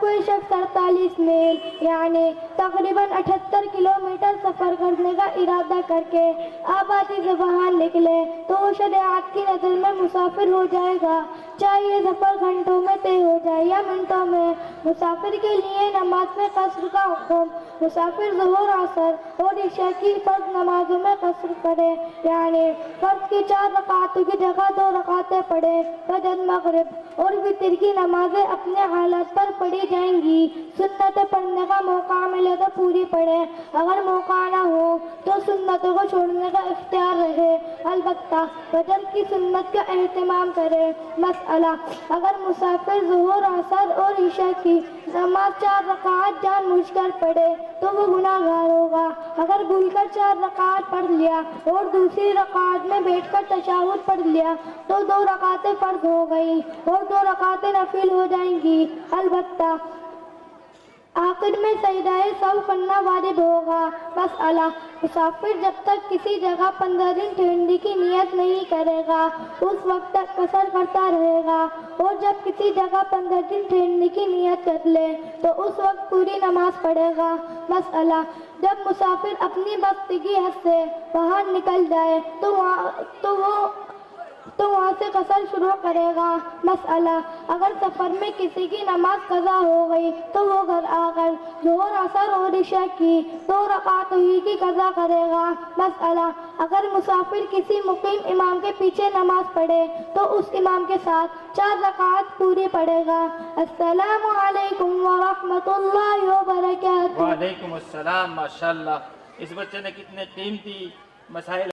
کوئی شخص 48 میل یعنی تقریباً 78 کلومیٹر سفر کرنے کا ارادہ کر کے آبادی سے باہر نکلے تو وہ شریعت کی نظر میں مسافر ہو جائے گا، چاہے یہ سفر گھنٹوں میں طے ہو جائے یا منٹوں میں۔ مسافر کے لیے نماز میں قصر کا حکم: مسافر ظہر، عصر اور عشاء کی فرض نمازوں میں قصر کرے، یعنی فرض کی 4 رکعتوں کی جگہ 2 رکعتیں پڑھے۔ فجر، مغرب اور وتر کی نمازیں اپنے حالت پر پڑھی جائیں گی۔ سنتیں پڑھنے کا موقع ملے تو پوری پڑھے، اگر موقع نہ ہو تو سنتوں کو چھوڑنے کا اختیار رہے، البتہ فجر کی سنت کا اہتمام کرے۔ مسئلہ: اگر مسافر ظہر، عصر اور عشاء کی نماز 4 رکعت جان بوجھ کر پڑھے تو وہ گناہ گار ہوگا۔ اگر بھول کر 4 رکعت پڑھ لیا اور دوسری رکعت میں بیٹھ کر تشہد پڑھ لیا تو 2 رکعتیں فرض ہو گئیں اور 2 رکعتیں نفل ہو جائیں گی، البتہ آخر میں سجدہ سہو کرنا واجب ہوگا۔ مسئلہ: مسافر جب تک کسی جگہ 15 دن ٹھہرنے کی نیت نہیں کرے گا اس وقت تک قصر کرتا رہے گا، اور جب کسی جگہ 15 دن ٹھہرنے کی نیت کر لے تو اس وقت پوری نماز پڑھے گا۔ مسئلہ: جب مسافر اپنی بستی کی حد سے باہر نکل جائے تو وہاں سے قصر شروع کرے گا۔ مسئلہ: اگر سفر میں کسی کی نماز قضا ہو گئی تو وہ گھر آ کر ظہر، عصر اور عشاء کی 2 رکعتوں ہی کی قضا کرے گا۔ مسئلہ: اگر مسافر کسی مقیم امام کے پیچھے نماز پڑھے تو اس امام کے ساتھ 4 رکعت پوری پڑھے گا۔ السلام علیکم ورحمۃ اللہ وبرکاتہ۔ وعلیکم السلام۔ ماشاءاللہ، اس بچے نے کتنے قیمتی مسائل